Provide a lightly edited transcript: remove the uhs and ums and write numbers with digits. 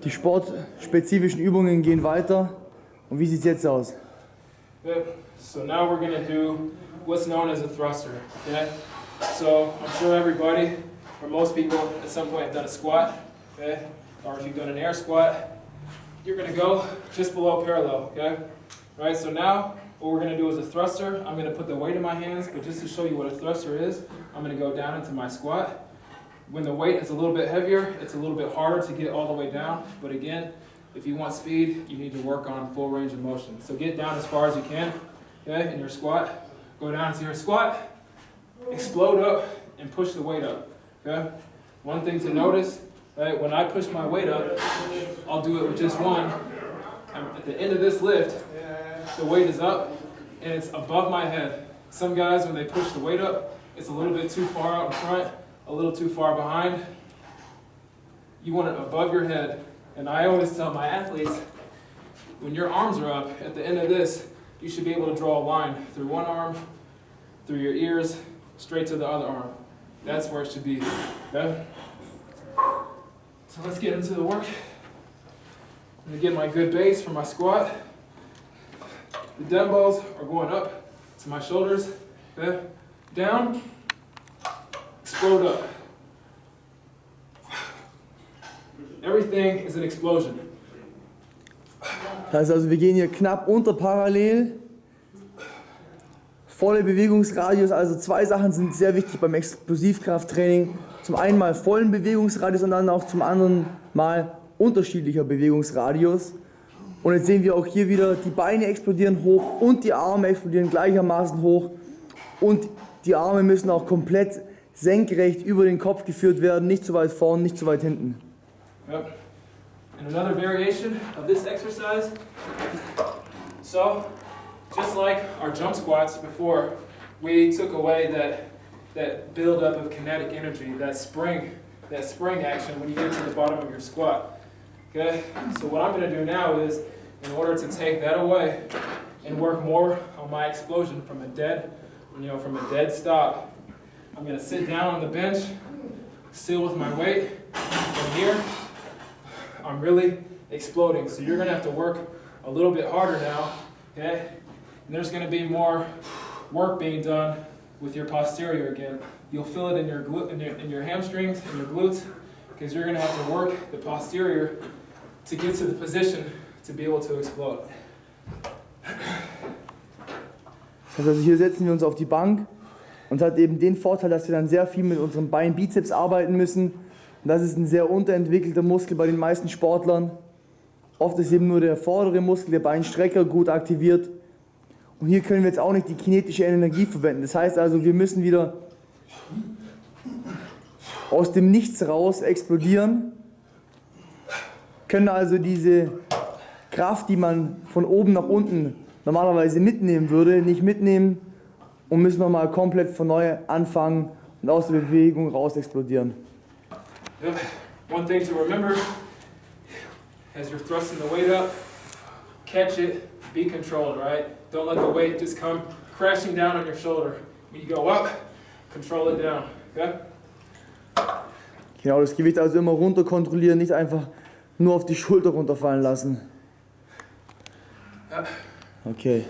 Die sportspezifischen Übungen gehen weiter. Und wie sieht es jetzt aus? Good. So now we're going to do what's known as a thruster. Okay? So I'm sure everybody, or most people at some point have done a squat. Okay? Or if you've done an air squat, you're going to go just below parallel. Okay? All right, so now what we're going to do is a thruster. I'm going to put the weight in my hands, but just to show you what a thruster is, I'm going to go down into my squat. When the weight is a little bit heavier, it's a little bit harder to get all the way down. But again, if you want speed, you need to work on full range of motion. So get down as far as you can, okay, in your squat. Go down into your squat, explode up, and push the weight up, okay? One thing to notice, right, when I push my weight up, I'll do it with just one. At the end of this lift, the weight is up, and it's above my head. Some guys, when they push the weight up, it's a little bit too far out in front, a little too far behind. You want it above your head. And I always tell my athletes, when your arms are up, at the end of this, you should be able to draw a line through one arm, through your ears, straight to the other arm. That's where it should be, okay? So let's get into the work. I'm gonna get my good base for my squat. The dumbbells are going up to my shoulders, okay? Down, explode up. Everything is an explosion. Das heißt also, wir gehen hier knapp unter parallel. Volle Bewegungsradius, also zwei Sachen sind sehr wichtig beim Explosivkrafttraining. Zum einen mal vollen Bewegungsradius und dann auch zum anderen mal unterschiedlicher Bewegungsradius. Und jetzt sehen wir auch hier wieder, die Beine explodieren hoch und die Arme explodieren gleichermaßen hoch. Und die Arme müssen auch komplett senkrecht über den Kopf geführt werden, nicht zu weit vorn, nicht zu weit hinten. Yep. And another variation of this exercise. So, just like our jump squats before, we took away that buildup of kinetic energy, that spring action when you get to the bottom of your squat. Okay? So what I'm going to do now is, in order to take that away and work more on my explosion from a dead stop, I'm going to sit down on the bench, still with my weight, and here, I'm really exploding. So you're going to have to work a little bit harder now, okay? And there's going to be more work being done with your posterior again. You'll feel it in your hamstrings and your glutes, because you're going to have to work the posterior to get to the position to be able to explode. Also hier setzen wir uns auf die Bank und es hat eben den Vorteil, dass wir dann sehr viel mit unserem Beinbizeps arbeiten müssen. Und das ist ein sehr unterentwickelter Muskel bei den meisten Sportlern. Oft ist eben nur der vordere Muskel, der Beinstrecker, gut aktiviert. Und hier können wir jetzt auch nicht die kinetische Energie verwenden. Das heißt also, wir müssen wieder aus dem Nichts raus explodieren. Können also diese Kraft, die man von oben nach unten normalerweise mitnehmen würde, nicht mitnehmen und müssen nochmal komplett von neu anfangen und aus der Bewegung raus explodieren. One thing to remember, as you're thrusting the weight up, catch it, be controlled, right? Don't let the weight just come crashing down on your shoulder. When you go up, control it down, okay? Genau, das Gewicht also immer runter kontrollieren, nicht einfach nur auf die Schulter runterfallen lassen. Okay.